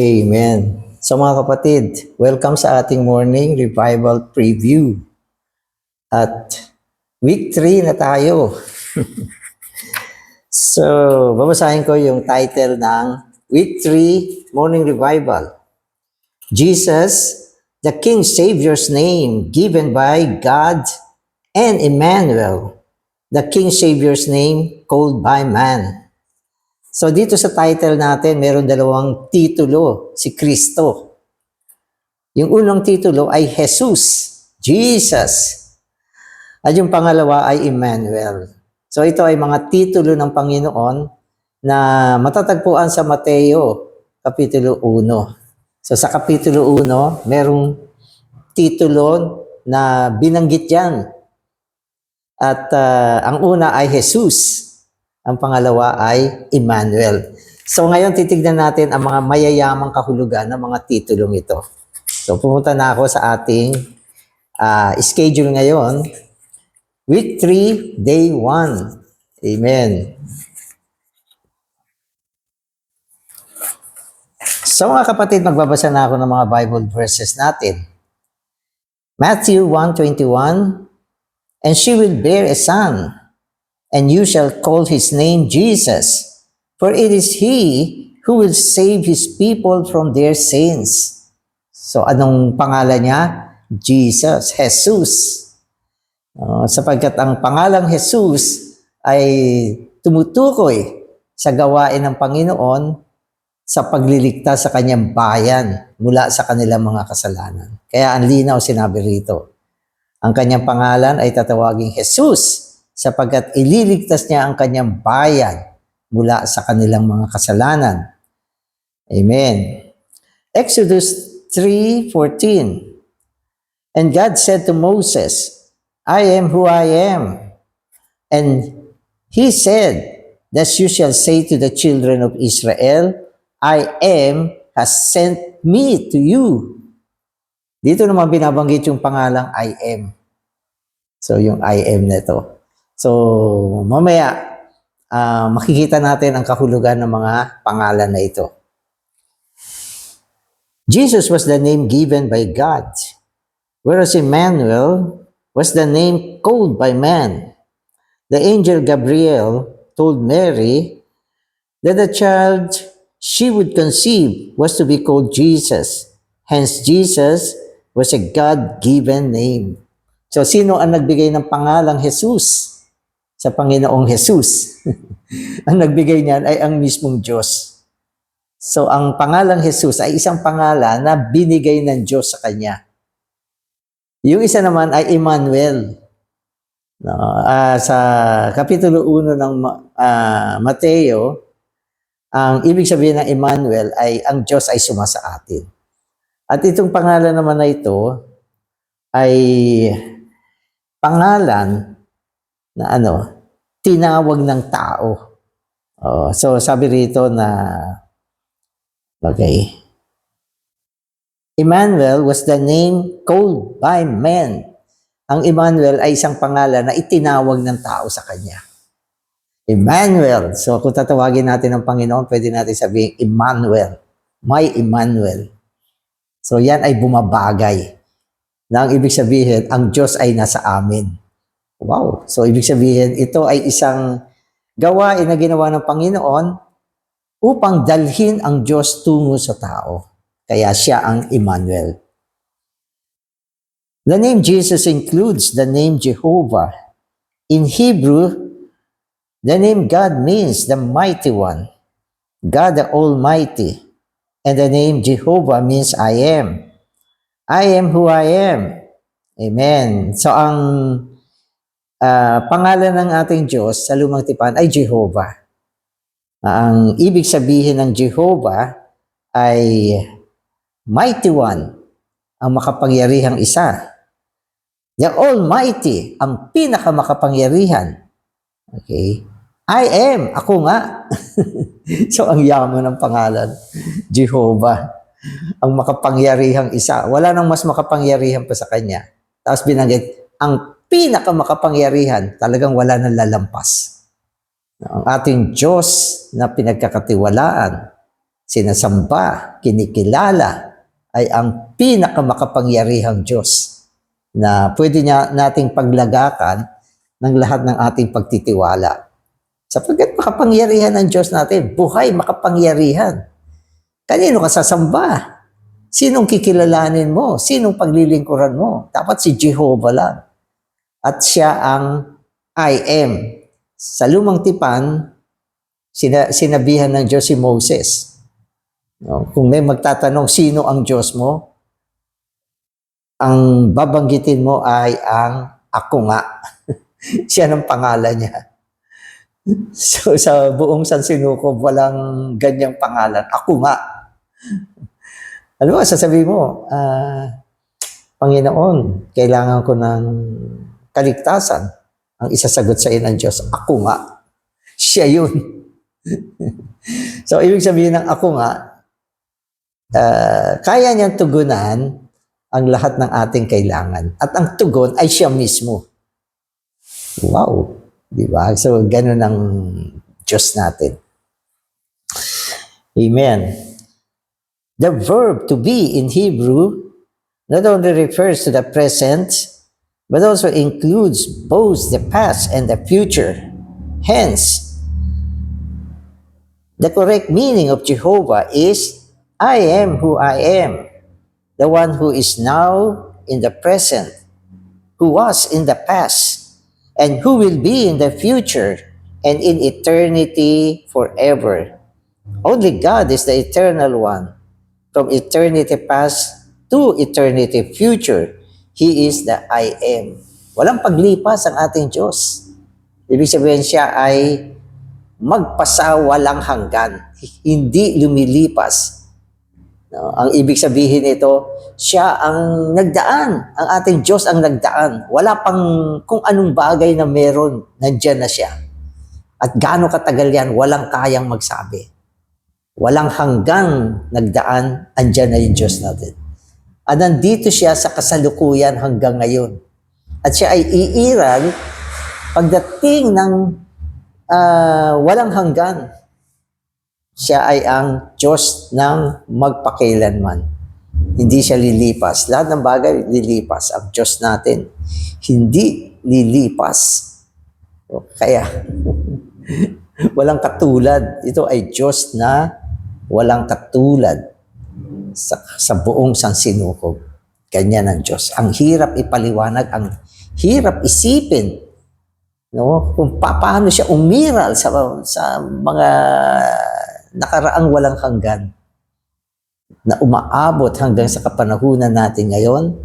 Amen. So mga kapatid, welcome sa ating morning revival preview. At week 3 na tayo. So, babasahin ko yung title ng week 3 morning revival. Jesus, the King Savior's name given by God, and Emmanuel, the King Savior's name called by man. So dito sa title natin, meron dalawang titulo, si Kristo. Yung unang titulo ay Jesus, Jesus. At yung pangalawa ay Emmanuel. So ito ay mga titulo ng Panginoon na matatagpuan sa Mateo, Kapitulo 1. So sa Kapitulo 1, merong titulo na binanggit yan. At ang una ay Jesus. Ang pangalawa ay Emmanuel. So ngayon titignan natin ang mga mayayamang kahulugan ng mga titulong ito. So pumunta na ako sa ating schedule ngayon. Week 3, Day 1. Amen. So mga kapatid, magbabasa na ako ng mga Bible verses natin. Matthew 1:21, and she will bear a son, and you shall call his name Jesus, for it is he who will save his people from their sins. So anong pangalan niya? Jesus, Jesus. Sapagkat ang pangalang Jesus ay tumutukoy sa gawain ng Panginoon sa pagliligtas sa kanyang bayan mula sa kanilang mga kasalanan. Kaya ang linaw sinabi rito. Ang kanyang pangalan ay tatawaging Jesus sapagkat ililigtas niya ang kanyang bayan mula sa kanilang mga kasalanan. Amen. Exodus 3:14. And God said to Moses, I am who I am. And he said that you shall say to the children of Israel, I am has sent me to you. Dito naman binabanggit yung pangalang I am. So yung I am na ito. So mamaya makikita natin ang kahulugan ng mga pangalan na ito. Jesus was the name given by God, whereas Emmanuel was the name called by man. The angel Gabriel told Mary that the child she would conceive was to be called Jesus. Hence, Jesus was a God-given name. So, sino ang nagbigay ng pangalang Jesus sa Panginoong Jesus? Ang nagbigay niyan ay ang mismong Diyos. So, ang pangalang Jesus ay isang pangalan na binigay ng Diyos sa Kanya. Yung isa naman ay Emmanuel. Sa Kapitulo 1 ng Mateo, ang ibig sabihin ng Emmanuel ay ang Diyos ay suma sa atin. At itong pangalan naman na ito ay pangalan na tinawag ng tao. So sabi rito na Emmanuel was the name called by men. Ang Emmanuel ay isang pangalan na itinawag ng tao sa kanya. Emmanuel. So kung tatawagin natin ng Panginoon, pwede natin sabihin Emmanuel. My Emmanuel. So yan ay bumabagay. Na ang ibig sabihin, ang Diyos ay nasa amin. Wow. So ibig sabihin, ito ay isang gawain na ginawa ng Panginoon upang dalhin ang Diyos tungo sa tao. Kaya siya ang Emmanuel. The name Jesus includes the name Jehovah. In Hebrew, the name God means the Mighty One, God the Almighty. And the name Jehovah means I am. I am who I am. Amen. So ang pangalan ng ating Diyos sa Lumang Tipan ay Jehovah. Ang ibig sabihin ng Jehovah ay Mighty One, ang makapangyarihang isa. The Almighty, ang pinakamakapangyarihan. Okay? I am, ako nga. So, ang yaman ng pangalan, Jehovah, ang makapangyarihang isa. Wala nang mas makapangyarihan pa sa kanya. Tapos binanggit, ang pinakamakapangyarihan, talagang wala nang lalampas. Ang ating Diyos na pinagkakatiwalaan sinasamba, kinikilala ay ang pinakamakapangyarihang Diyos na pwede nating paglagakan ng lahat ng ating pagtitiwala. Sapagkat makapangyarihan ng Diyos natin, buhay makapangyarihan. Kanino ka sasamba? Sinong kikilalanin mo? Sinong paglilingkuran mo? Dapat si Jehovah lang. At siya ang I am. Sa lumang tipan, sinabihan ng Diyos si Moses. No? Kung may magtatanong, sino ang Diyos mo? Ang babanggitin mo ay ang ako nga. Siya ng pangalan niya. So sa buong San Sinukob, walang ganyang pangalan. Ako nga. Alam mo, sasabihin mo, Panginoon, kailangan ko ng kaligtasan. Ang isasagot sa iyo ng Diyos, ako nga. Siya yun. So, ibig sabihin ng ako nga, kaya niyang tugunan ang lahat ng ating kailangan. At ang tugon ay siya mismo. Wow! Diba? So, ganun ang Diyos natin. Amen. The verb to be in Hebrew not only refers to the present, but also includes both the past and the future. Hence, the correct meaning of Jehovah is, I am who I am, the one who is now in the present, who was in the past, and who will be in the future and in eternity forever. Only God is the eternal one. From eternity past to eternity future, He is the I am. Walang paglipas ang ating Diyos. Ibig sabihin siya ay magpasawalang hanggan. Hindi lumilipas. No? Ang ibig sabihin nito, siya ang nagdaan. Ang ating Diyos ang nagdaan. Wala pang kung anong bagay na meron, nandyan na siya. At gaano katagal yan, walang kayang magsabi. Walang hanggang nagdaan, andyan na yung Diyos natin. At nandito siya sa kasalukuyan hanggang ngayon. At siya ay iiral pagdating ng walang hanggan. Siya ay ang Diyos ng magpakailanman. Hindi siya lilipas. Lahat ng bagay lilipas. Ang Diyos natin, hindi lilipas. Kaya, walang katulad. Ito ay Diyos na walang katulad sa buong San Sinukob. Ganyan ang Diyos. Ang hirap ipaliwanag, ang hirap isipin, no? Kung paano siya umiral sa mga nakaraang walang hanggan na umaabot hanggang sa kapanahunan natin ngayon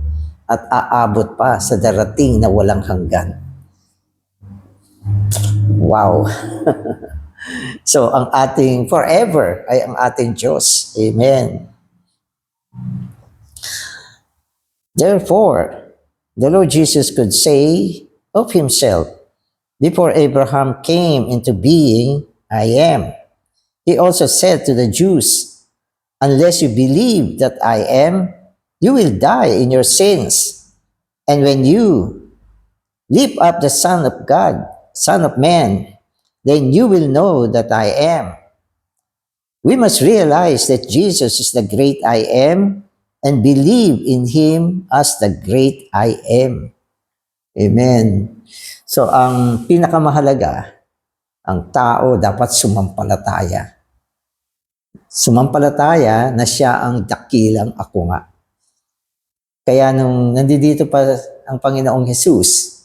at aabot pa sa darating na walang hanggan. Wow! So, ang ating forever ay ang ating Diyos. Amen. Therefore, the Lord Jesus could say of Himself, before Abraham came into being, I am. He also said to the Jews, unless you believe that I am, you will die in your sins. And when you lift up the Son of God, Son of Man, then you will know that I am. We must realize that Jesus is the great I am and believe in Him as the great I am. Amen. So, ang pinakamahalaga, ang tao dapat sumampalataya. Sumampalataya na siya ang dakilang ako nga. Kaya nung nandito pa ang Panginoong Jesus,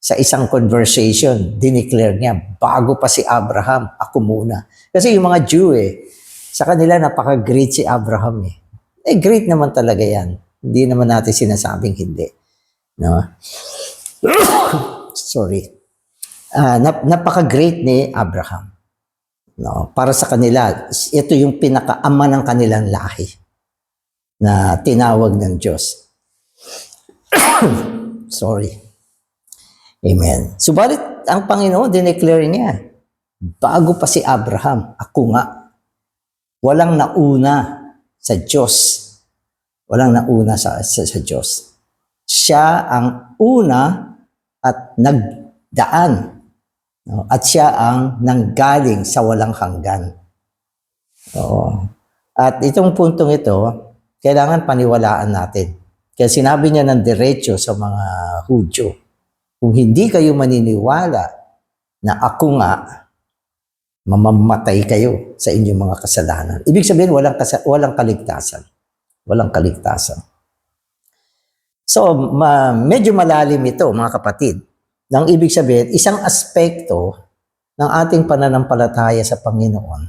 sa isang conversation, dineclare niya, bago pa si Abraham, ako muna. Kasi yung mga Jew sa kanila napaka-great si Abraham great naman talaga yan. Hindi naman natin sinasabing hindi. No? Sorry. Napaka-great ni Abraham. No? Para sa kanila, ito yung pinaka-ama ng kanilang lahi na tinawag ng Diyos. Sorry. Amen. Subalit, ang Panginoon, dineclare niya, bago pa si Abraham, ako nga. Walang nauna sa Diyos. Walang nauna sa Diyos. Siya ang una at nagdaan. No? At siya ang nanggaling sa walang hanggan. Oo. At itong puntong ito, kailangan paniwalaan natin. Kaya sinabi niya ng diretso sa mga Hudyo, kung hindi kayo maniniwala na ako nga, mamamatay kayo sa inyong mga kasalanan. Ibig sabihin, walang kaligtasan. Walang kaligtasan. So, medyo malalim ito, mga kapatid. Nang ibig sabihin, isang aspekto ng ating pananampalataya sa Panginoon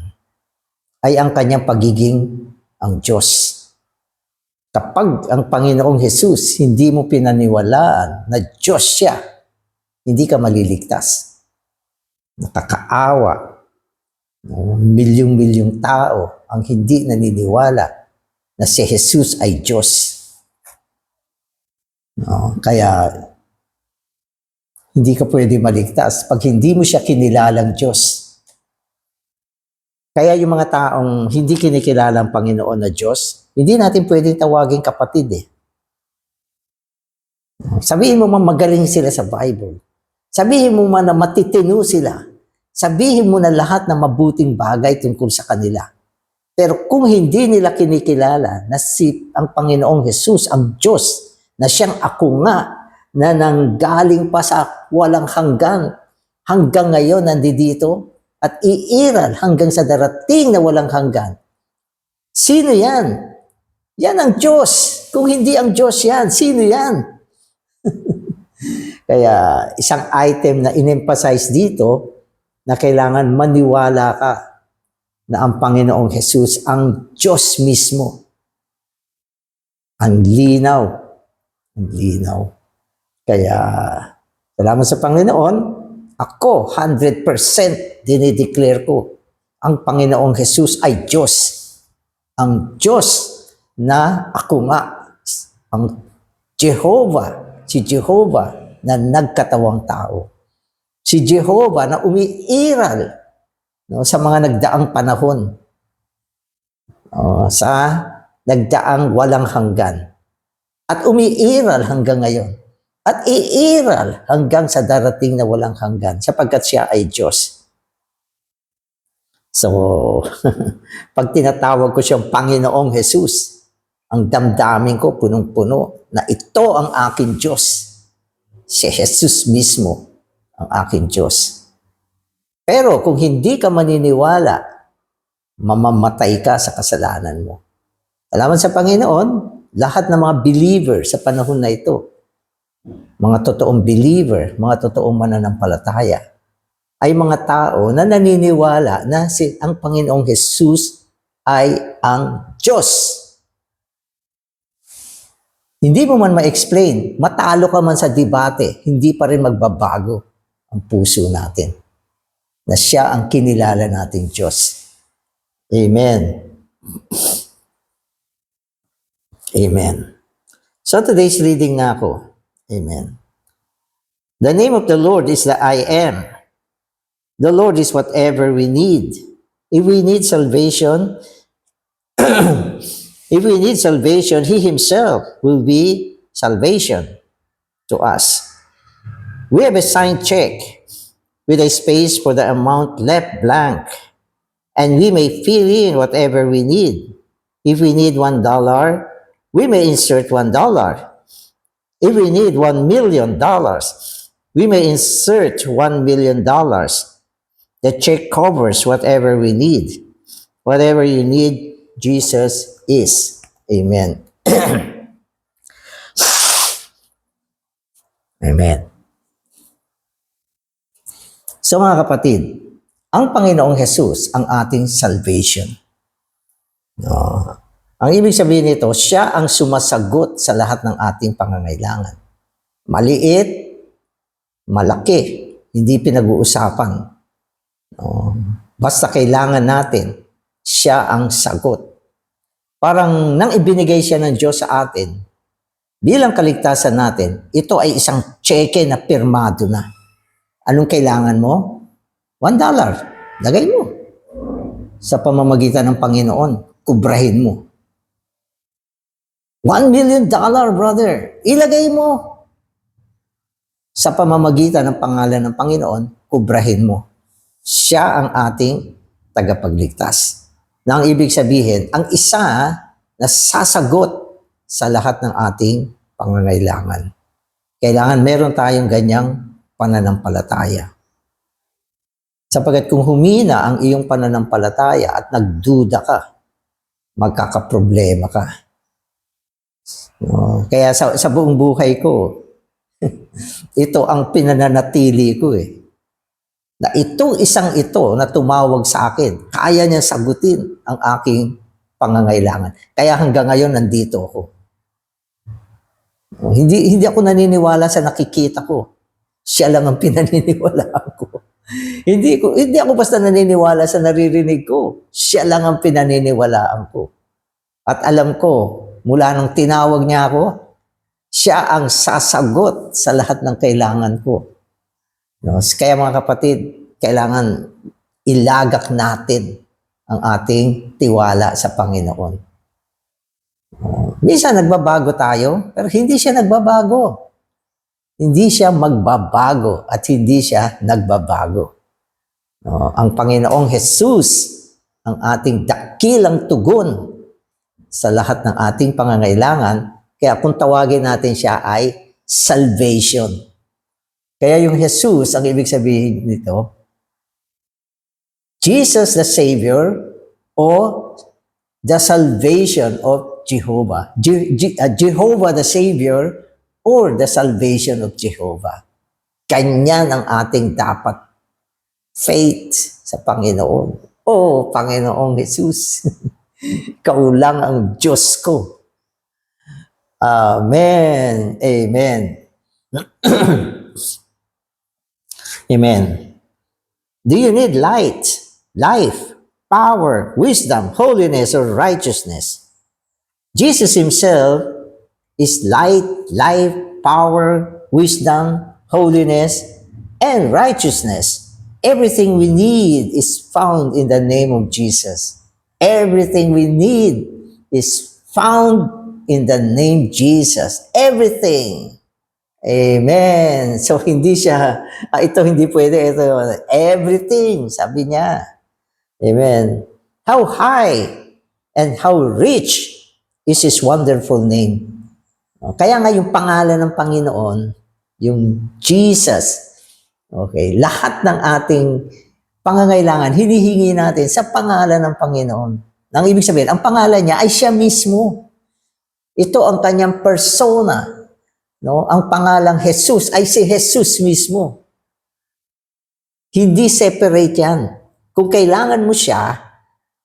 ay ang kanyang pagiging ang Diyos. Kapag ang Panginoong Jesus hindi mo pinaniwalaan na Diyos siya, hindi ka maliligtas. Nakakaawa. Milyong-milyong tao ang hindi naniniwala na si Jesus ay Diyos. Kaya hindi ka pwede maligtas pag hindi mo siya kinilalang Diyos. Kaya yung mga taong hindi kinikilala ang Panginoon na Diyos, hindi natin pwedeng tawagin kapatid eh. Sabihin mo man magaling sila sa Bible. Sabihin mo man na matitino sila. Sabihin mo na lahat ng mabuting bagay tungkol sa kanila. Pero kung hindi nila kinikilala na ang Panginoong Jesus, ang Diyos, na siyang ako nga, na nanggaling pa sa walang hanggan, hanggang ngayon nandito, at iiral hanggang sa darating na walang hanggan. Sino yan? Yan ang Diyos. Kung hindi ang Diyos yan, sino yan? Kaya isang item na in-emphasize dito, na kailangan maniwala ka na ang Panginoong Jesus ang Diyos mismo. Ang linaw. Ang linaw. Kaya, salamat sa Panginoon, ako 100% dinideclare ko, ang Panginoong Jesus ay Diyos. Ang Diyos na ako nga, ang Jehovah, si Jehovah na nagkatawang tao. Si Jehovah na umiiral sa mga nagdaang panahon, sa nagdaang walang hanggan. At umiiral hanggang ngayon. At iiral hanggang sa darating na walang hanggan sapagkat siya ay Diyos. So, pag tinatawag ko siyang Panginoong Jesus, ang damdamin ko punong-puno na ito ang aking Diyos. Si Jesus mismo ang aking Diyos. Pero kung hindi ka maniniwala, mamamatay ka sa kasalanan mo. Salamat sa Panginoon, lahat ng mga believer sa panahon na ito, mga totoong believer, mga totoong mananampalataya, ay mga tao na naniniwala na ang Panginoong Jesus ay ang Diyos. Hindi mo man ma-explain, matalo ka man sa debate, hindi pa rin magbabago ang puso natin na siya ang kinilala nating Diyos. Amen. Amen. So today's reading na ako. Amen. The name of the Lord is the I am. The Lord is whatever we need. If we need salvation, He Himself will be salvation to us. We have a signed check with a space for the amount left blank, and we may fill in whatever we need. If we need $1, we may insert $1. If we need $1 million, we may insert $1 million. The check covers whatever we need. Whatever you need, Jesus is. Amen. Amen. So mga kapatid, ang Panginoong Jesus ang ating salvation. Ang ibig sabihin nito, siya ang sumasagot sa lahat ng ating pangangailangan. Maliit, malaki, hindi pinag-uusapan. Basta kailangan natin, siya ang sagot. Parang nang ibinigay siya ng Diyos sa atin, bilang kaligtasan natin, ito ay isang cheque na pirmado na. Anong kailangan mo? $1. Lagay mo. Sa pamamagitan ng Panginoon, kubrahin mo. $1 million, brother. Ilagay mo. Sa pamamagitan ng pangalan ng Panginoon, kubrahin mo. Siya ang ating tagapagligtas. Na ang ibig sabihin, ang isa na sasagot sa lahat ng ating pangangailangan. Kailangan meron tayong ganyang pananampalataya. Sapagkat kung humina ang iyong pananampalataya at nagduda ka, magkakaproblema ka. No? Kaya sa buong buhay ko, ito ang pinananatili ko na itong isang ito na tumawag sa akin, kaya niya sagutin ang aking pangangailangan. Kaya hanggang ngayon nandito ako. Hindi ako naniniwala sa nakikita ko. Siya lang ang pinaniniwalaan ko. Hindi ako basta naniniwala sa naririnig ko. Siya lang ang pinaniniwalaan ko. At alam ko, mula nung tinawag niya ako, siya ang sasagot sa lahat ng kailangan ko. No? Kaya mga kapatid, kailangan ilagak natin ang ating tiwala sa Panginoon. Minsan nagbabago tayo, pero hindi siya nagbabago. Hindi siya magbabago at hindi siya nagbabago. No? Ang Panginoong Jesus, ang ating dakilang tugon sa lahat ng ating pangangailangan, kaya kung tawagin natin siya ay salvation. Kaya yung Jesus, ang ibig sabihin nito, Jesus the Savior o the salvation of Jehovah. Jehovah the Savior or the salvation of Jehovah. Ganyan ang ating dapat faith sa Panginoon. Oh, Panginoong Jesus, ikaw lang ang Diyos ko. Amen. Amen. Amen. Do you need light, life, power, wisdom, holiness, or righteousness? Jesus himself is light, life, power, wisdom, holiness, and righteousness. Everything we need is found in the name of Jesus. Everything we need is found in the name Jesus. Everything. Amen. So, hindi siya, ito hindi pwede, ito, everything, sabi niya. Amen. How high and how rich is His wonderful name. Kaya nga yung pangalan ng Panginoon, yung Jesus, okay, lahat ng ating pangangailangan, hinihingi natin sa pangalan ng Panginoon. Ang ibig sabihin, ang pangalan niya ay siya mismo. Ito ang kanyang persona. No? Ang pangalang Jesus ay si Jesus mismo. Hindi separate yan. Kung kailangan mo siya,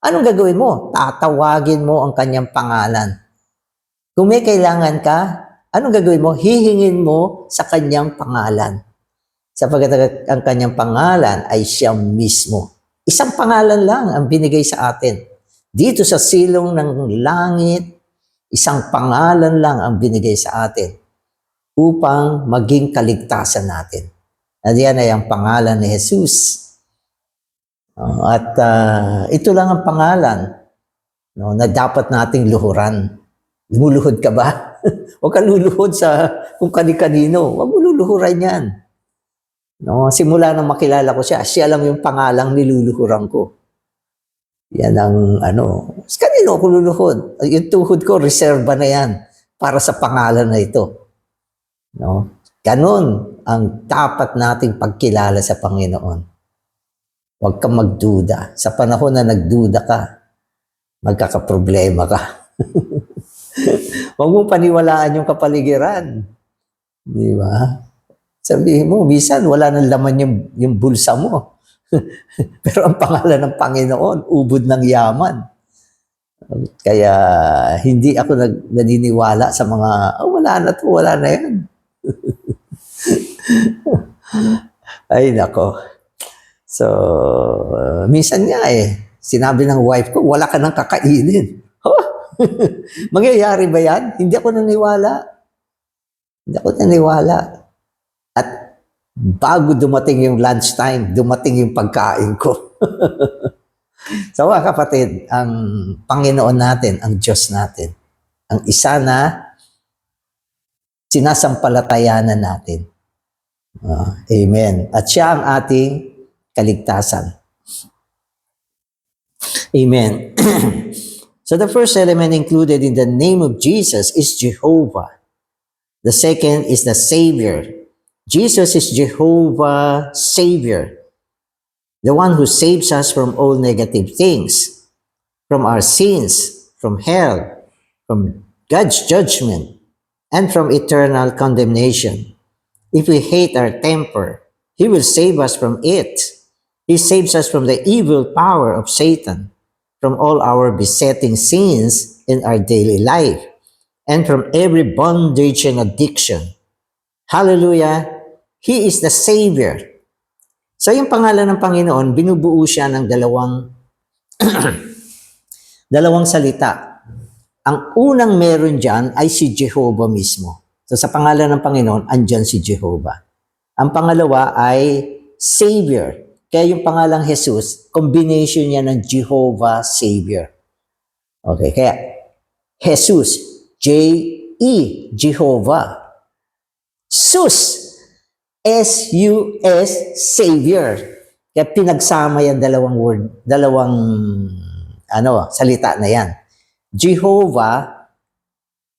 anong gagawin mo? Tatawagin mo ang kanyang pangalan. Kung may kailangan ka, anong gagawin mo? Hihingin mo sa kanyang pangalan. Sapagkat ang kanyang pangalan ay siya mismo. Isang pangalan lang ang binigay sa atin. Dito sa silong ng langit, isang pangalan lang ang binigay sa atin upang maging kaligtasan natin. At yan ay ang pangalan ni Jesus. At ito lang ang pangalan na dapat nating luhuran. Lumuluhod ka ba? Huwag ka luluhod sa kung kani-kanino. Huwag mo luluhuran yan. No, simula nang makilala ko siya, siya lang yung pangalang niluluhuran ko. Yan ang kanino ako luluhod? Yung tuhod ko, reserva na yan para sa pangalan na ito. No? Ganon ang dapat nating pagkilala sa Panginoon. Huwag kang magduda. Sa panahon na nagduda ka, magkakaproblema ka. Huwag mong paniwalaan yung kapaligiran. Di ba? Sabihin mo, minsan wala nang laman yung bulsa mo. Pero ang pangalan ng Panginoon, ubod ng yaman. Kaya hindi ako naniniwala sa mga, wala na to, wala na yan. Ay, nako. So, minsan nga sinabi ng wife ko, wala ka nang kakainin. Mangyayari ba yan? Hindi ako naniwala. Hindi ako naniwala. At bago dumating yung lunchtime, dumating yung pagkain ko. So mga kapatid, ang Panginoon natin, ang Diyos natin, ang isa na sinasampalatayanan natin. Amen. At siya ang ating kaligtasan. Amen. So the first element included in the name of Jesus is Jehovah. The second is the Savior. Jesus is Jehovah Savior, the one who saves us from all negative things, from our sins, from hell, from God's judgment, and from eternal condemnation. If we hate our temper, He will save us from it. He saves us from the evil power of Satan, from all our besetting sins in our daily life, and from every bondage and addiction. Hallelujah! He is the Savior. So yung pangalan ng Panginoon, binubuo siya ng dalawang salita. Ang unang meron dyan ay si Jehovah mismo. So sa pangalan ng Panginoon, andyan si Jehovah. Ang pangalawa ay Savior. Kaya yung pangalang Jesus, combination niya ng Jehovah Savior. Okay, kaya Jesus, J-E, Jehovah. Sus, S-U-S, Savior. Kaya pinagsama yan dalawang salita na yan. Jehovah,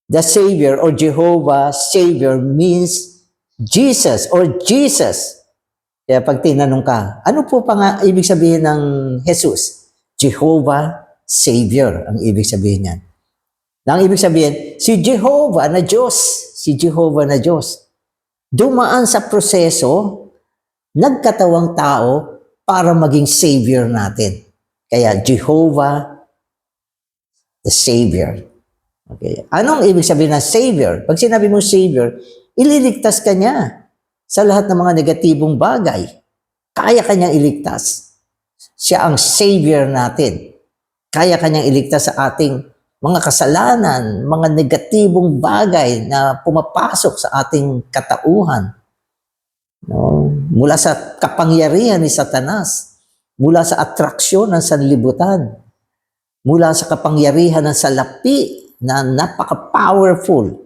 the Savior, or Jehovah Savior means Jesus or Jesus. Kaya pag tinanong ka, ano po pa nga ibig sabihin ng Jesus? Jehovah Savior ang ibig sabihin niyan. Ang ibig sabihin, si Jehovah na Diyos. Si Jehovah na Diyos. Dumaan sa proseso, nagkatawang tao para maging Savior natin. Kaya Jehovah the Savior. Okay. Anong ibig sabihin ng Savior? Pag sinabi mo Savior, ililigtas ka niya sa lahat ng mga negatibong bagay. Kaya kanyang iligtas. Siya ang Savior natin. Kaya kanyang iligtas sa ating mga kasalanan, mga negatibong bagay na pumapasok sa ating katauhan. No? Mula sa kapangyarihan ni Satanas, mula sa atraksyon ng sanlibutan, mula sa kapangyarihan ng salapi na napaka-powerful.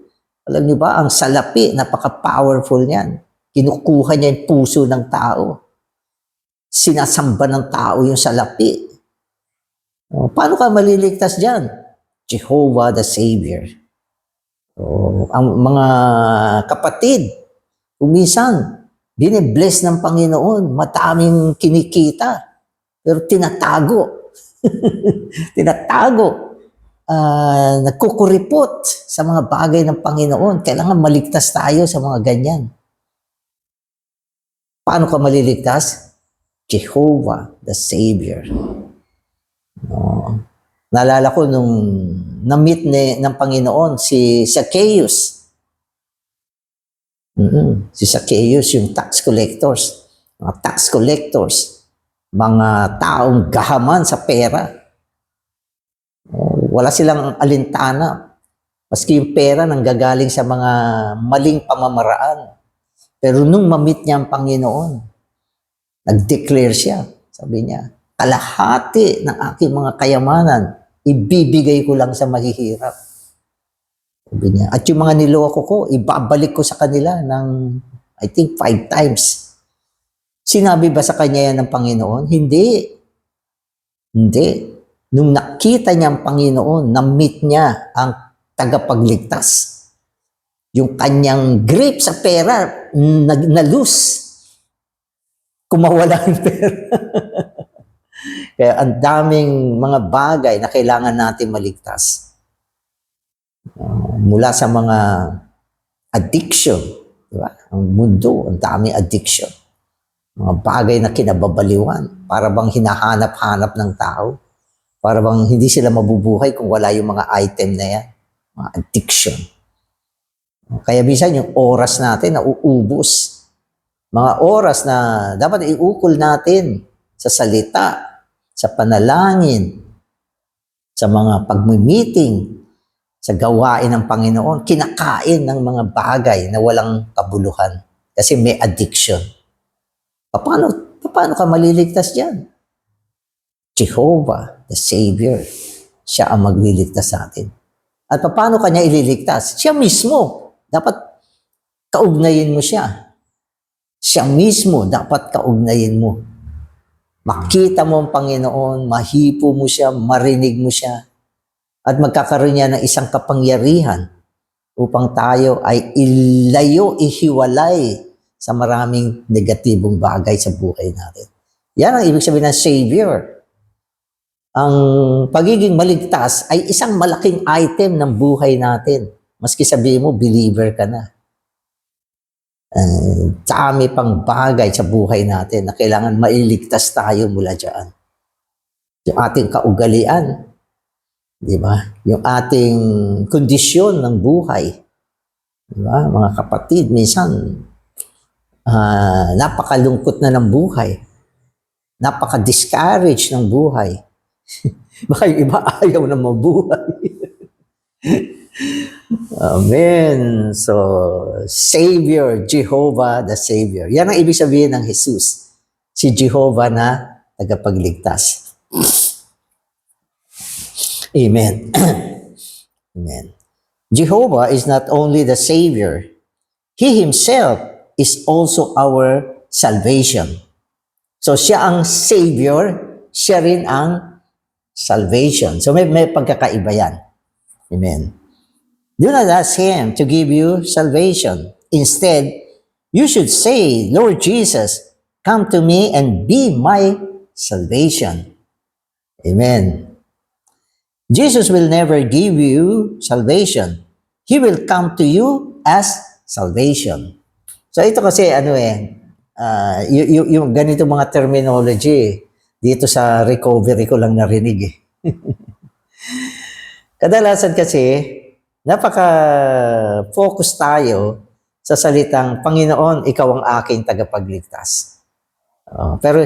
Alam niyo ba, ang salapi, napaka-powerful niyan. Kinukuha niya yung puso ng tao. Sinasamba ng tao yung salapi. Paano ka maliligtas dyan? Jehovah the Savior. Ang mga kapatid, minsan, bine-bless ng Panginoon, mataming kinikita, pero tinatago. Tinatago. Nagkukuripot sa mga bagay ng Panginoon. Kailangan maligtas tayo sa mga ganyan. Paano ka maliligtas? Jehovah the Savior. Naalala ko nung na-meet ng Panginoon si Zacchaeus. Si Zacchaeus, yung tax collectors. Mga tax collectors. Mga taong gahaman sa pera. Wala silang alintana. Maski yung pera nanggagaling sa mga maling pamamaraan. Pero nung ma-meet niya ang Panginoon, nag-declare siya. Sabi niya, kalahati ng aking mga kayamanan, ibibigay ko lang sa mahihirap. Sabi niya, at yung mga niloko ko, ibabalik ko sa kanila ng, I think, 5 times. Sinabi ba sa kanya yan ng Panginoon? Hindi. Hindi. Nung nakita niya ang Panginoon, na-meet niya ang tagapagligtas. Yung kanyang grip sa pera, na-lose. Kumawala yung pera. Kaya ang daming mga bagay na kailangan natin maligtas. Mula sa mga addiction. Diba? Ang mundo, ang daming addiction. Mga bagay na kinababaliwan. Para bang hinahanap-hanap ng tao. Para bang hindi sila mabubuhay kung wala yung mga item na yan. Mga addiction. Kaya minsan yung oras natin nauubos. Mga oras na dapat iukol natin sa salita, sa panalangin, sa mga pagmi-meeting, sa gawain ng Panginoon, kinakain ng mga bagay na walang kabuluhan. Kasi may addiction. Paano ka maliligtas dyan? Jehovah, the Savior, siya ang magliligtas sa atin. At paano kanya ililigtas? Siya mismo. Dapat kaugnayin mo siya. Siya mismo dapat kaugnayin mo. Makita mo ang Panginoon, mahipo mo siya, marinig mo siya, at magkakaroon niya ng isang kapangyarihan upang tayo ay ilayo, ihiwalay sa maraming negatibong bagay sa buhay natin. Yan ang ibig sabihin ng Savior. Ang pagiging maligtas ay isang malaking item ng buhay natin. Maski sabihin mo, believer ka na. Dami pang bagay sa buhay natin na kailangan mailigtas tayo mula dyan. Yung ating kaugalian, di ba? Yung ating kondisyon ng buhay. Di ba? Mga kapatid, minsan, napakalungkot na ng buhay. Napaka-discourage ng buhay. Baka yung iba ayaw na mabuhay. Amen. So, Savior, Jehovah the Savior. Yan ang ibig sabihin ng Jesus. Si Jehovah na tagapagligtas. Amen. Amen. Jehovah is not only the Savior, He Himself is also our salvation. So, siya ang Savior, siya rin ang salvation. So, may pagkakaiba yan. Amen. Do not ask Him to give you salvation. Instead, you should say, Lord Jesus, come to me and be my salvation. Amen. Jesus will never give you salvation. He will come to you as salvation. So ito kasi yung ganito mga terminology, dito sa recovery ko lang narinig eh. Kadalasan kasi, napaka-focus tayo sa salitang, Panginoon, ikaw ang aking tagapagligtas. Pero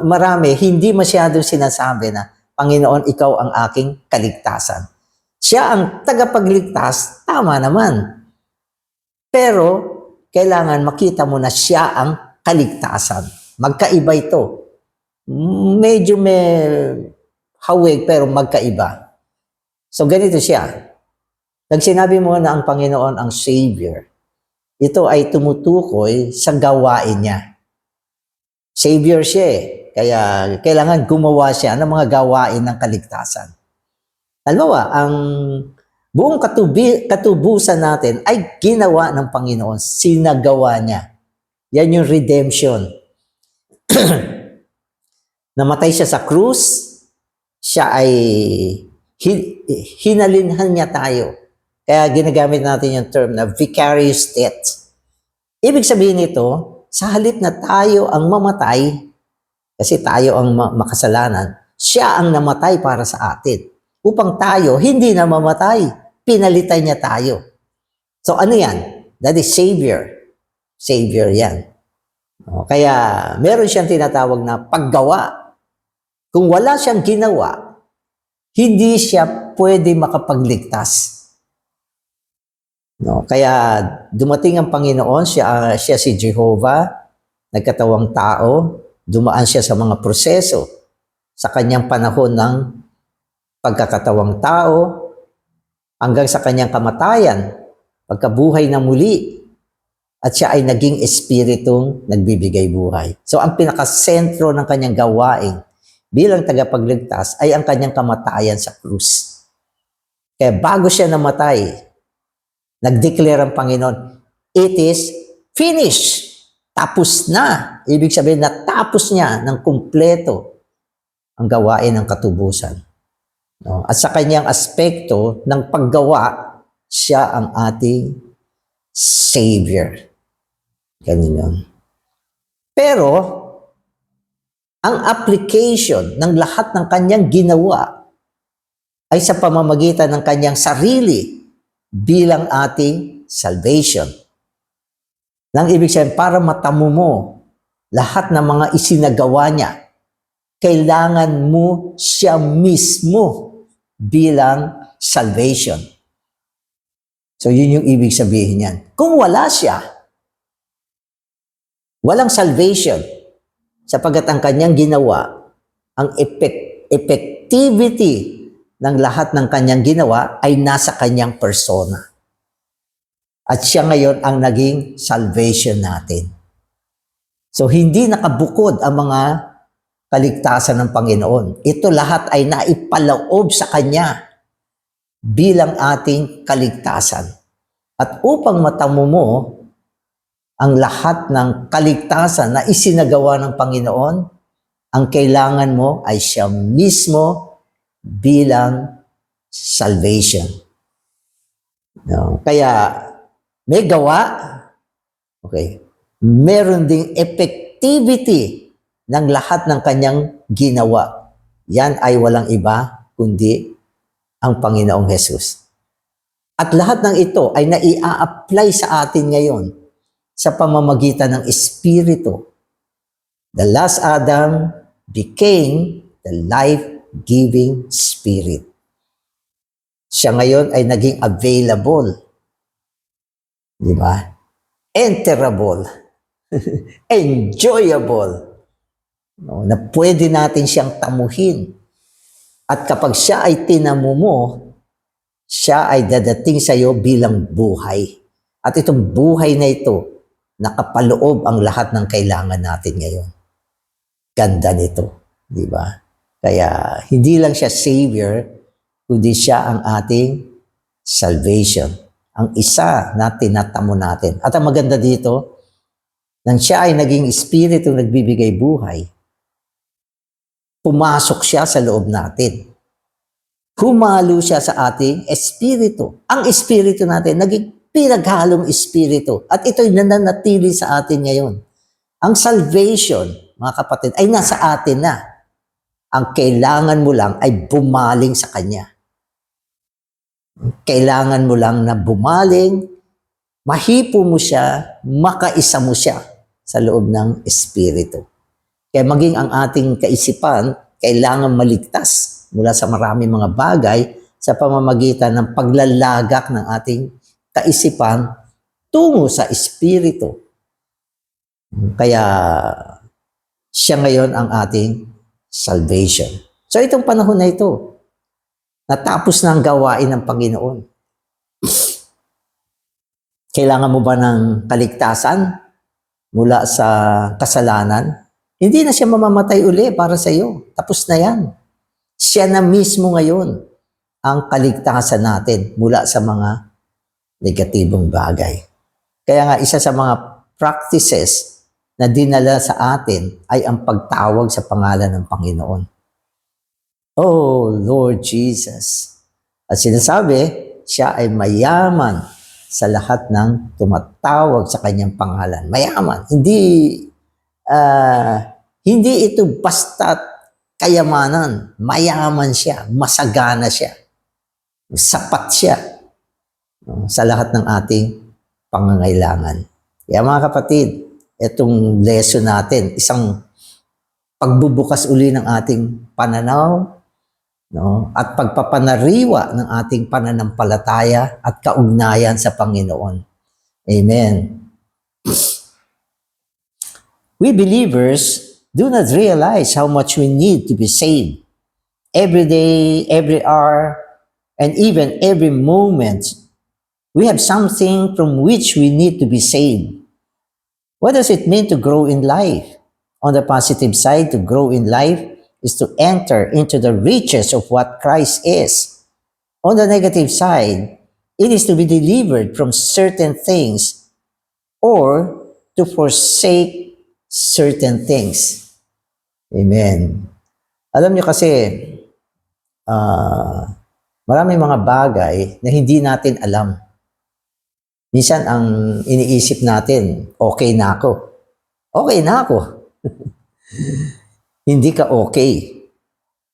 marami, hindi masyadong sinasabi na, Panginoon, ikaw ang aking kaligtasan. Siya ang tagapagligtas, tama naman. Pero, kailangan makita mo na siya ang kaligtasan. Magkaiba ito. Medyo may hawig, pero magkaiba. So, ganito siya. Nag sinabi mo na ang Panginoon ang Savior, ito ay tumutukoy sa gawain niya. Savior siya eh. Kaya kailangan gumawa siya ng mga gawain ng kaligtasan. Halimbawa, ang buong katubusan natin ay ginawa ng Panginoon. Sinagawa niya. Yan yung redemption. Namatay siya sa krus, siya ay hinalinhan niya tayo. Kaya ginagamit natin yung term na vicarious death. Ibig sabihin nito, sa halip na tayo ang mamatay, kasi tayo ang makasalanan, siya ang namatay para sa atin. Upang tayo hindi na mamatay, pinalitan niya tayo. So ano yan? That is Savior. Savior yan. Kaya meron siyang tinatawag na paggawa. Kung wala siyang ginawa, hindi siya pwede makapagligtas. Kaya dumating ang Panginoon, siya si Jehovah, nagkatawang tao, dumaan siya sa mga proseso sa kanyang panahon ng pagkakatawang tao hanggang sa kanyang kamatayan, pagkabuhay na muli, at siya ay naging espiritong nagbibigay buhay. So ang pinakasentro ng kanyang gawain bilang tagapagligtas ay ang kanyang kamatayan sa krus. Kaya bago siya namatay, nag-declare ang Panginoon, it is finished. Tapos na. Ibig sabihin na tapos niya ng kumpleto ang gawain ng katubusan. At sa kanyang aspekto ng paggawa, siya ang ating Savior. Ganun yun. Pero, ang application ng lahat ng kanyang ginawa ay sa pamamagitan ng kanyang sarili bilang ating salvation. Nang ibig sabihin, para matamo mo lahat ng mga isinagawa niya, kailangan mo siya mismo bilang salvation. So, yun yung ibig sabihin niyan. Kung wala siya, walang salvation, sapagat ang kanyang ginawa, ang effectivity ng lahat ng kanyang ginawa ay nasa kanyang persona. At siya ngayon ang naging salvation natin. So, hindi nakabukod ang mga kaligtasan ng Panginoon. Ito lahat ay naipaloob sa Kanya bilang ating kaligtasan. At upang matamo mo ang lahat ng kaligtasan na isinagawa ng Panginoon, ang kailangan mo ay siya mismo bilang salvation. No? Kaya may gawa, okay, meron ding effectivity ng lahat ng kanyang ginawa. Yan ay walang iba kundi ang Panginoong Hesus. At lahat ng ito ay naia-apply sa atin ngayon sa pamamagitan ng Espiritu. The last Adam became the life-giving Spirit. Siya ngayon ay naging available. Di ba? Enterable. Enjoyable. No, na pwede natin siyang tamuhin. At kapag siya ay tinamo mo, siya ay dadating sa iyo bilang buhay. At itong buhay na ito, nakapaloob ang lahat ng kailangan natin ngayon. Ganda nito, di ba? Kaya hindi lang siya Savior, kundi siya ang ating salvation. Ang isa na tinatamo natin. At ang maganda dito, nang siya ay naging Espiritu nagbibigay buhay, pumasok siya sa loob natin. Humalo siya sa ating Espiritu. Ang Espiritu natin, naging pinaghalong Espiritu. At ito'y nananatili sa atin ngayon. Ang salvation, mga kapatid, ay nasa atin na. Ang kailangan mo lang ay bumaling sa Kanya. Kailangan mo lang na bumaling, mahipo mo siya, makaisa mo siya sa loob ng Espiritu. Kaya maging ang ating kaisipan, kailangan maligtas mula sa maraming mga bagay sa pamamagitan ng paglalagak ng ating kaisipan tungo sa Espiritu. Kaya siya ngayon ang ating salvation. So itong panahon na ito, natapos na ang gawain ng Panginoon. Kailangan mo ba ng kaligtasan mula sa kasalanan? Hindi na siya mamamatay uli para sa iyo. Tapos na yan. Siya na mismo ngayon ang kaligtasan natin mula sa mga negatibong bagay. Kaya nga isa sa mga practices na dinala sa atin ay ang pagtawag sa pangalan ng Panginoon. Oh, Lord Jesus. At sinasabi, siya ay mayaman sa lahat ng tumatawag sa kanyang pangalan. Mayaman. Hindi ito basta kayamanan. Mayaman siya. Masagana siya. Sapat siya sa lahat ng ating pangangailangan. Kaya mga kapatid, itong lesson natin, isang pagbubukas uli ng ating pananaw, no? At pagpapanariwa ng ating pananampalataya at kaugnayan sa Panginoon. Amen. We believers do not realize how much we need to be saved. Every day, every hour, and even every moment, we have something from which we need to be saved. What does it mean to grow in life? On the positive side, to grow in life is to enter into the riches of what Christ is. On the negative side, it is to be delivered from certain things or to forsake certain things. Amen. Alam niyo kasi, maraming mga bagay na hindi natin alam. Minsan ang iniisip natin, okay na ako. Okay na ako. Hindi ka okay.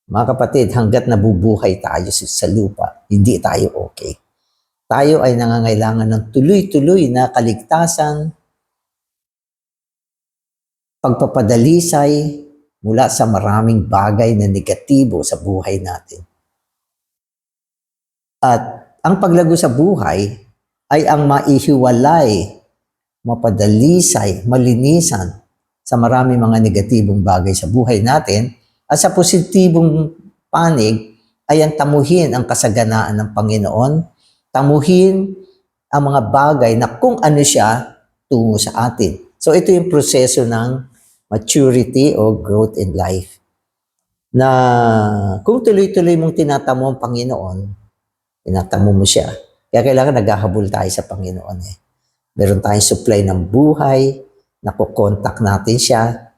Mga kapatid, hanggat nabubuhay tayo sa lupa, hindi tayo okay. Tayo ay nangangailangan ng tuloy-tuloy na kaligtasan, pagpapadalisay mula sa maraming bagay na negatibo sa buhay natin. At ang paglago sa buhay ay ang maihiwalay, mapadalisay, malinisan sa maraming mga negatibong bagay sa buhay natin at sa positibong panig ay ang tamuhin ang kasaganaan ng Panginoon, tamuhin ang mga bagay na kung ano siya tungo sa atin. So ito yung proseso ng maturity o growth in life. na kung tuloy-tuloy mong tinatamo ang Panginoon, tinatamo mo siya. Kaya kailangan naghahabol tayo sa Panginoon eh. Meron tayong supply ng buhay, nakokontak natin siya,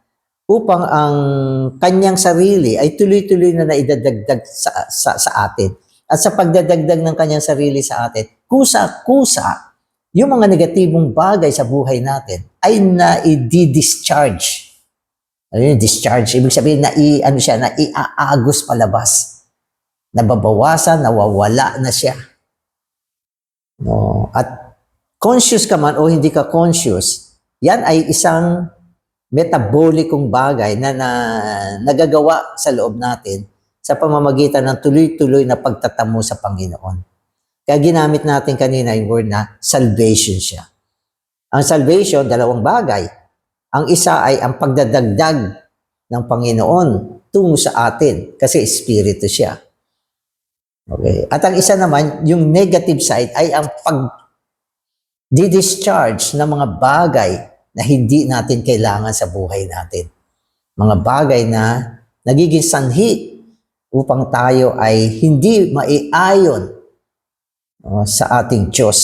upang ang kanyang sarili ay tuloy-tuloy na naidadagdag sa atin. At sa pagdadagdag ng kanyang sarili sa atin, kusa-kusa, yung mga negatibong bagay sa buhay natin ay na-i-discharge. Ano yung discharge? Ibig sabihin na iaagos palabas. Nababawasan, nawawala na siya. No? At conscious ka man o hindi ka conscious, yan ay isang metabolikong bagay na nagagawa sa loob natin sa pamamagitan ng tuloy-tuloy na pagtatamo sa Panginoon. Kaya ginamit natin kanina yung word na salvation siya. Ang salvation, dalawang bagay. Ang isa ay ang pagdadagdag ng Panginoon tungo sa atin kasi espiritu siya. Okay. At ang isa naman, yung negative side ay ang pag-discharge ng mga bagay na hindi natin kailangan sa buhay natin. Mga bagay na nagiging sanhi upang tayo ay hindi maiayon sa ating Diyos.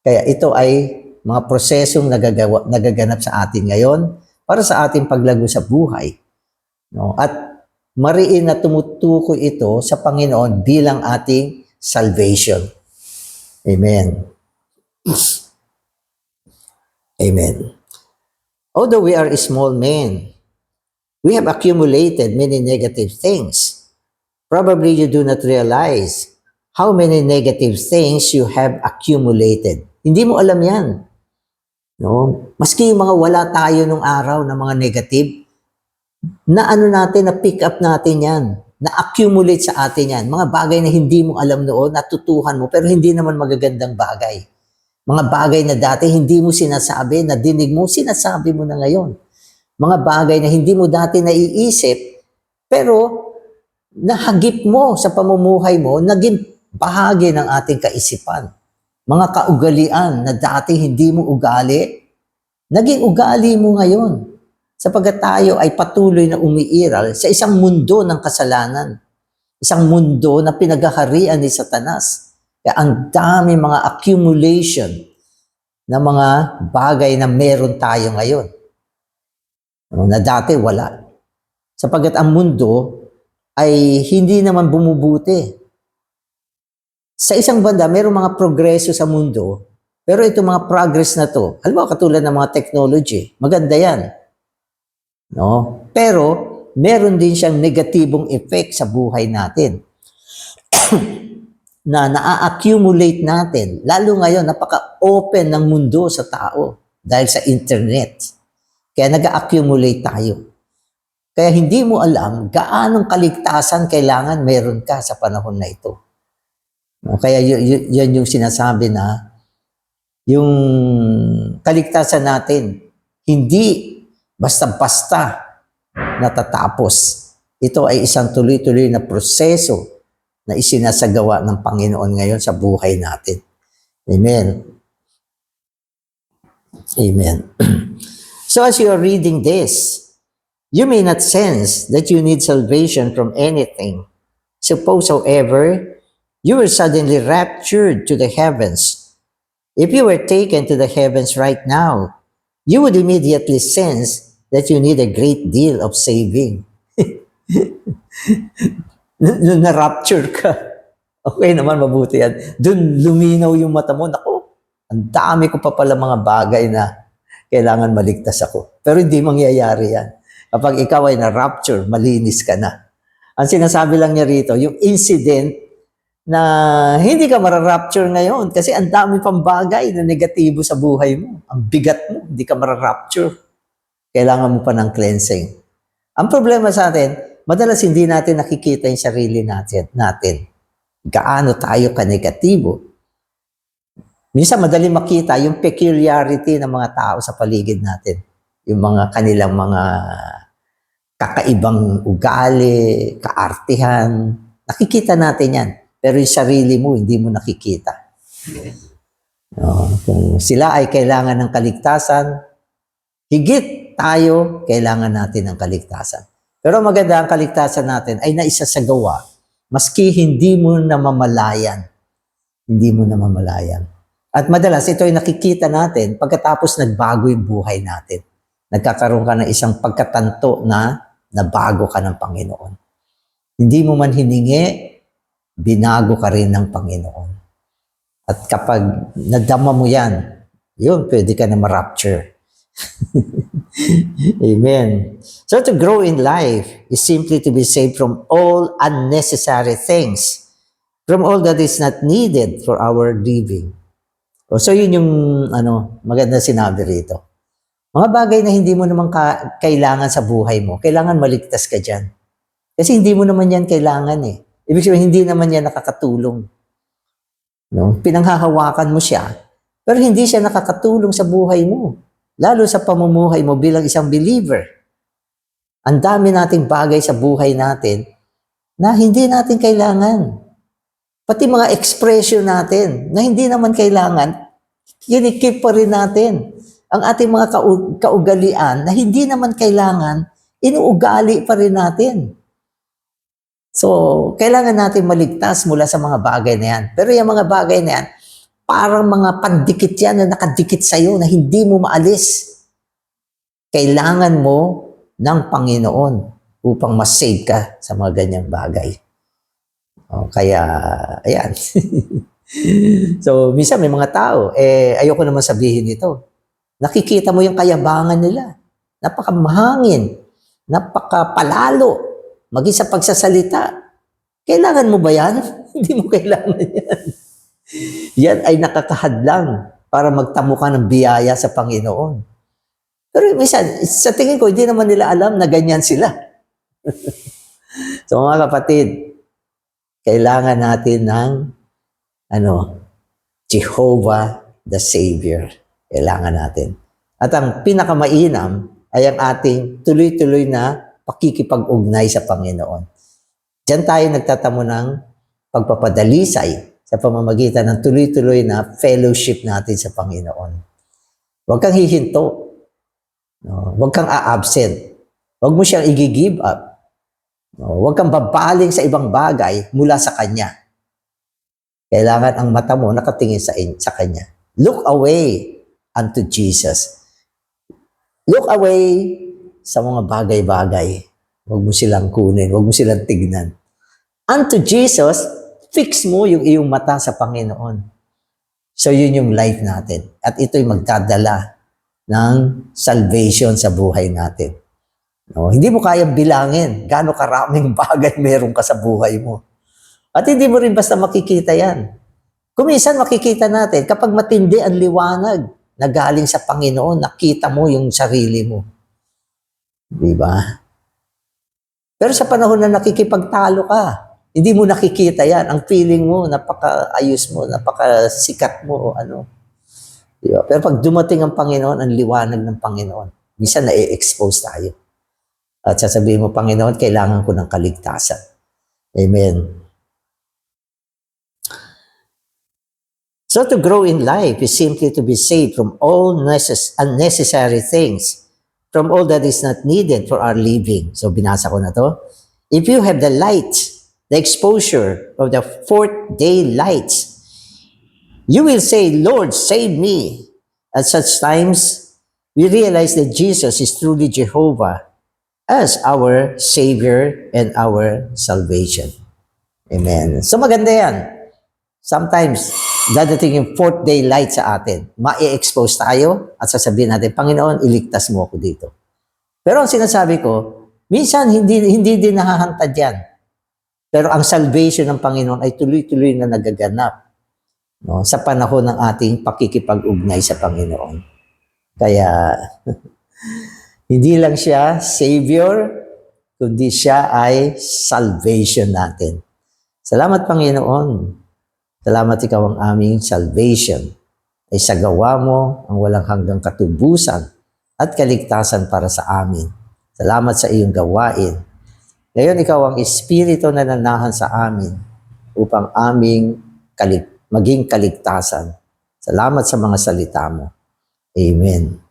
Kaya ito ay mga prosesong nagaganap sa atin ngayon para sa ating paglago sa buhay. No? At mariin na tumutukoy ito sa Panginoon bilang ating salvation. Amen. Amen. Although we are small men, we have accumulated many negative things. Probably you do not realize how many negative things you have accumulated. Hindi mo alam yan. No? Maski yung mga wala tayo nung araw na mga negative, na pick up natin yan, na-accumulate sa atin yan. Mga bagay na hindi mo alam noon, natutuhan mo, pero hindi naman magagandang bagay. Mga bagay na dati hindi mo sinasabi, na dinig mo, sinasabi mo na ngayon. Mga bagay na hindi mo dati naiisip, pero nahagip mo sa pamumuhay mo, naging bahagi ng ating kaisipan. Mga kaugalian na dati hindi mo ugali, naging ugali mo ngayon. Sapagkat tayo ay patuloy na umiiral sa isang mundo ng kasalanan. Isang mundo na pinagkakarian ni Satanas. Kaya ang dami mga accumulation na mga bagay na meron tayo ngayon. Na dati wala. Sapagkat ang mundo ay hindi naman bumubuti. Sa isang banda, mayroong mga progreso sa mundo, pero itong mga progress na to, alam mo, katulad ng mga technology, maganda yan. No? Pero, meron din siyang negatibong effect sa buhay natin. Na na-accumulate natin. Lalo ngayon, napaka-open ng mundo sa tao dahil sa internet. Kaya nag-accumulate tayo. Kaya hindi mo alam gaanong kaligtasan kailangan meron ka sa panahon na ito. Kaya yan yung sinasabi na yung kaligtasan natin hindi basta-basta natatapos. Ito ay isang tuloy-tuloy na proseso na isinasagawa ng Panginoon ngayon sa buhay natin. Amen. Amen. So as you are reading this, you may not sense that you need salvation from anything. Suppose, however, you were suddenly raptured to the heavens. If you were taken to the heavens right now, you would immediately sense that you need a great deal of saving. Na-rapture ka. Okay naman, mabuti yan. Doon luminaw yung mata mo. Naku, ang dami ko pa pala mga bagay na kailangan maligtas ako. Pero hindi mangyayari yan. Kapag ikaw ay na-rapture, malinis ka na. Ang sinasabi lang niya rito, yung incident na hindi ka mara-rapture ngayon kasi ang dami pang bagay na negatibo sa buhay mo. Ang bigat mo, hindi ka mara-rapture. Kailangan mo pa ng cleansing. Ang problema sa atin, madalas hindi natin nakikita yung sarili natin. Gaano tayo ka-negatibo. Minsan madali makita yung peculiarity ng mga tao sa paligid natin. Yung mga kanilang mga kakaibang ugali, kaartihan. Nakikita natin yan. Pero yung sarili mo, hindi mo nakikita. Kung sila ay kailangan ng kaligtasan, higit tayo kailangan natin ng kaligtasan. Pero maganda ang kaligtasan natin ay naisasagawa maski hindi mo namamalayan. Hindi mo namamalayan. At madalas ito ay nakikita natin pagkatapos nagbago yung buhay natin. Nagkakaroon ka ng isang pagkatanto na nabago ka ng Panginoon. Hindi mo man hiningi, binago ka rin ng Panginoon. At kapag nadama mo yan, yun, pwede ka na ma-rapture. Amen. So to grow in life is simply to be saved from all unnecessary things, from all that is not needed for our living. So yun yung maganda sinabi rito. Mga bagay na hindi mo naman kailangan sa buhay mo, kailangan maligtas ka dyan. Kasi hindi mo naman yan kailangan eh. Ibig sabihin, hindi naman yan nakakatulong. No? Pinanghahawakan mo siya, pero hindi siya nakakatulong sa buhay mo. Lalo sa pamumuhay mo bilang isang believer. Ang dami nating bagay sa buhay natin na hindi natin kailangan. Pati mga expression natin na hindi naman kailangan, kinikip pa rin natin. Ang ating mga kaugalian na hindi naman kailangan, inuugali pa rin natin. So, kailangan natin maligtas mula sa mga bagay na yan. Pero yung mga bagay na yan, parang mga pandikit yan na nakadikit sa'yo na hindi mo maalis. Kailangan mo ng Panginoon upang masave ka sa mga ganyang bagay. Kaya, ayan. So, minsan may mga tao, ayoko naman sabihin ito. Nakikita mo yung kayabangan nila. Napakamahangin, napakapalalo, maging sa pagsasalita. Kailangan mo ba yan? Hindi mo kailangan yan. Yan ay nakakahadlang para magtamo ka ng biyaya sa Panginoon. Pero minsan, sa tingin ko, hindi naman nila alam na ganyan sila. So mga kapatid, kailangan natin ng Jehovah the Savior. Kailangan natin. At ang pinakamainam ay ang ating tuloy-tuloy na pakikipag-ugnay sa Panginoon. Diyan tayo nagtatamo ng pagpapadalisay sa pamamagitan ng tuloy-tuloy na fellowship natin sa Panginoon. Huwag kang hihinto. No? Huwag kang a-absent. Huwag mo siyang i-give up. No? Huwag kang babaling sa ibang bagay mula sa Kanya. Kailangan ang mata mo nakatingin sa Kanya. Look away unto Jesus. Look away sa mga bagay-bagay. Huwag mo silang kunin. Huwag mo silang tignan. Unto Jesus, fix mo yung iyong mata sa Panginoon. So yun yung life natin. At ito'y magdadala ng salvation sa buhay natin. No, hindi mo kayang bilangin gaano karaming bagay meron ka sa buhay mo. At hindi mo rin basta makikita yan. Kuminsan makikita natin kapag matindi ang liwanag na galing sa Panginoon, nakita mo yung sarili mo. Diba? Pero sa panahon na nakikipagtalo ka, hindi mo nakikita yan. Ang feeling mo, napaka-ayos mo, napaka-sikat mo, Diba? Pero pag dumating ang Panginoon, ang liwanag ng Panginoon, minsan na-expose tayo. At sasabihin mo, Panginoon, kailangan ko ng kaligtasan. Amen. So to grow in life is simply to be saved from all unnecessary things, from all that is not needed for our living. So binasa ko na to. If you have the light, the exposure of the fourth day lights, you will say, Lord, save me. At such times, we realize that Jesus is truly Jehovah as our Savior and our salvation. Amen. So maganda yan. Sometimes, dadating yung fourth day light sa atin. Ma-expose tayo at sasabihin natin, Panginoon, iligtas mo ako dito. Pero ang sinasabi ko, minsan hindi din nahahantad yan. Pero ang salvation ng Panginoon ay tuloy-tuloy na nagaganap, no, sa panahon ng ating pakikipag-ugnay sa Panginoon. Kaya, hindi lang siya Savior, kundi siya ay salvation natin. Salamat, Panginoon. Salamat, ikaw ang aming salvation. Ay sa gawa mo ang walang hanggang katubusan at kaligtasan para sa amin. Salamat sa iyong gawain. Ngayon, ikaw ang Espiritu na nanahan sa amin upang aming maging kaligtasan. Salamat sa mga salita mo. Amen.